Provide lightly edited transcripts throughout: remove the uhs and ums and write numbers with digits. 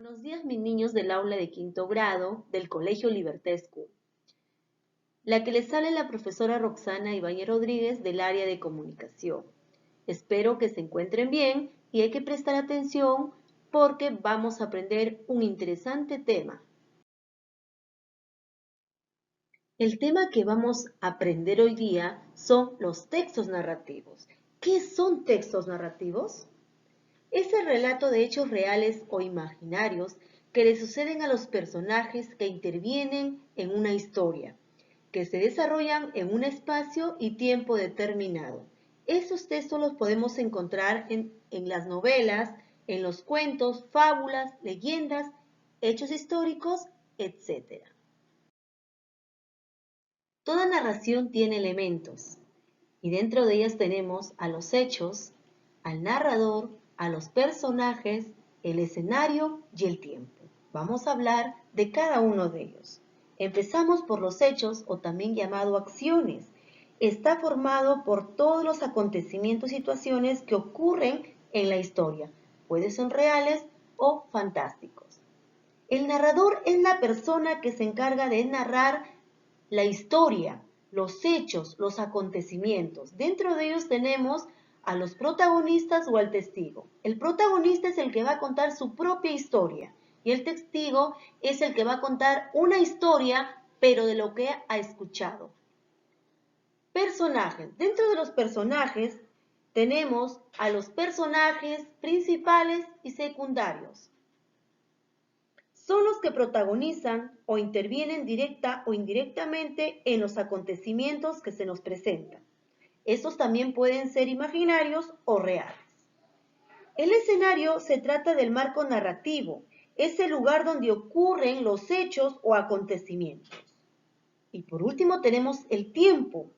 Buenos días, mis niños del aula de quinto grado del Colegio Libertescu. La que les sale la profesora Roxana Ibáñez Rodríguez del área de comunicación. Espero que se encuentren bien y hay que prestar atención porque vamos a aprender un interesante tema. El tema que vamos a aprender hoy día son los textos narrativos. ¿Qué son textos narrativos? Es el relato de hechos reales o imaginarios que le suceden a los personajes que intervienen en una historia, que se desarrollan en un espacio y tiempo determinado. Estos textos los podemos encontrar en las novelas, en los cuentos, fábulas, leyendas, hechos históricos, etc. Toda narración tiene elementos, y dentro de ellas tenemos a los hechos, al narrador, a los personajes, el escenario y el tiempo. Vamos a hablar de cada uno de ellos. Empezamos por los hechos, o también llamado acciones. Está formado por todos los acontecimientos y situaciones que ocurren en la historia. Pueden ser reales o fantásticos. El narrador es la persona que se encarga de narrar la historia, los hechos, los acontecimientos. Dentro de ellos tenemos a los protagonistas o al testigo. El protagonista es el que va a contar su propia historia y el testigo es el que va a contar una historia, pero de lo que ha escuchado. Personajes. Dentro de los personajes tenemos a los personajes principales y secundarios. Son los que protagonizan o intervienen directa o indirectamente en los acontecimientos que se nos presentan. Estos también pueden ser imaginarios o reales. El escenario se trata del marco narrativo, es el lugar donde ocurren los hechos o acontecimientos. Y por último tenemos el tiempo,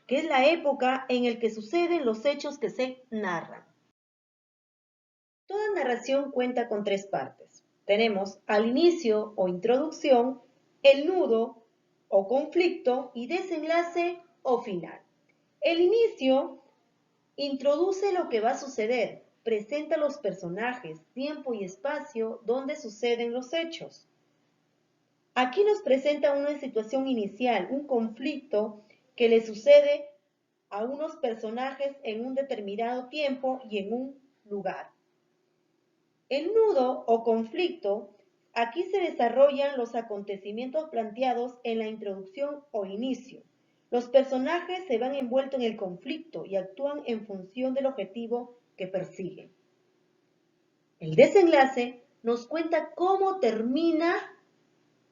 que es la época en la que suceden los hechos que se narran. Toda narración cuenta con tres partes. Tenemos al inicio o introducción, el nudo o conflicto y desenlace o final. El inicio introduce lo que va a suceder, presenta los personajes, tiempo y espacio donde suceden los hechos. Aquí nos presenta una situación inicial, un conflicto que le sucede a unos personajes en un determinado tiempo y en un lugar. El nudo o conflicto, aquí se desarrollan los acontecimientos planteados en la introducción o inicio. Los personajes se van envueltos en el conflicto y actúan en función del objetivo que persiguen. El desenlace nos cuenta cómo termina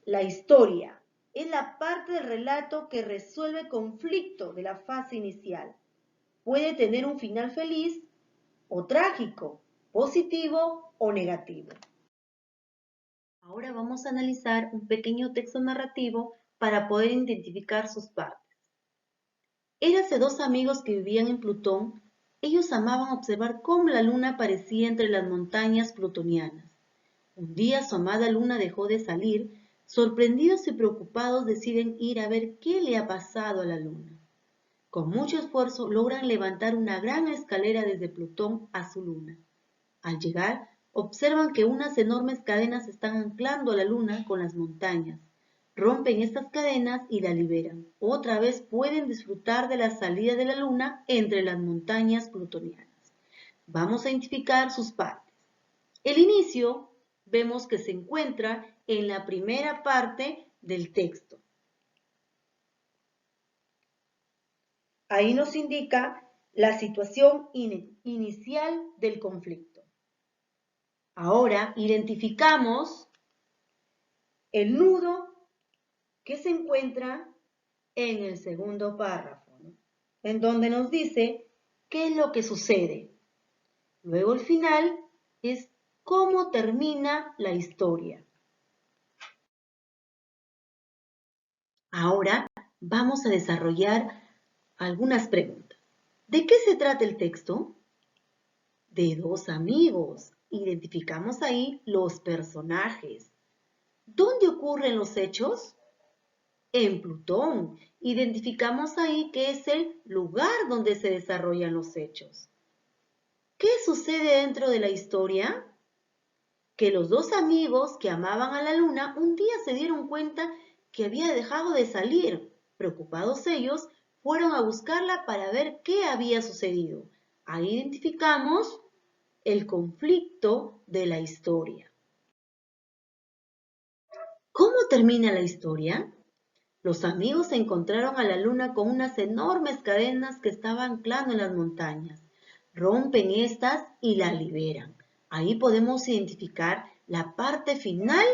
la historia. Es la parte del relato que resuelve el conflicto de la fase inicial. Puede tener un final feliz o trágico, positivo o negativo. Ahora vamos a analizar un pequeño texto narrativo para poder identificar sus partes. Érase dos amigos que vivían en Plutón. Ellos amaban observar cómo la luna aparecía entre las montañas plutonianas. Un día su amada luna dejó de salir. Sorprendidos y preocupados deciden ir a ver qué le ha pasado a la luna. Con mucho esfuerzo logran levantar una gran escalera desde Plutón a su luna. Al llegar, observan que unas enormes cadenas están anclando a la luna con las montañas. Rompen estas cadenas y la liberan. Otra vez pueden disfrutar de la salida de la luna entre las montañas plutonianas. Vamos a identificar sus partes. El inicio vemos que se encuentra en la primera parte del texto. Ahí nos indica la situación inicial del conflicto. Ahora identificamos el nudo que se encuentra en el segundo párrafo, ¿no? En donde nos dice qué es lo que sucede. Luego el final es cómo termina la historia. Ahora vamos a desarrollar algunas preguntas. ¿De qué se trata el texto? De dos amigos. Identificamos ahí los personajes. ¿Dónde ocurren los hechos? En Plutón. Identificamos ahí que es el lugar donde se desarrollan los hechos. ¿Qué sucede dentro de la historia? que los dos amigos que amaban a la luna un día se dieron cuenta que había dejado de salir. Preocupados ellos, fueron a buscarla para ver qué había sucedido. Ahí identificamos el conflicto de la historia. ¿Cómo termina la historia? Los amigos encontraron a la luna con unas enormes cadenas que estaba anclando en las montañas. Rompen estas y la liberan. Ahí podemos identificar la parte final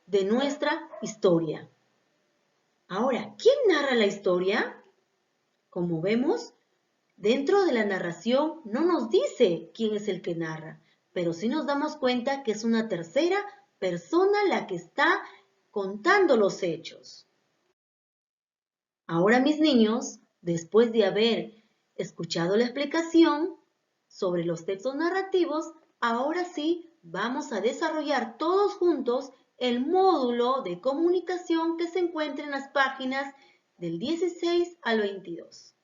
de nuestra historia. Ahora, ¿quién narra la historia? Como vemos, dentro de la narración no nos dice quién es el que narra, pero sí nos damos cuenta que es una tercera persona la que está contando los hechos. Ahora, mis niños, después de haber escuchado la explicación sobre los textos narrativos, ahora sí vamos a desarrollar todos juntos el módulo de comunicación que se encuentra en las páginas del 16 al 22.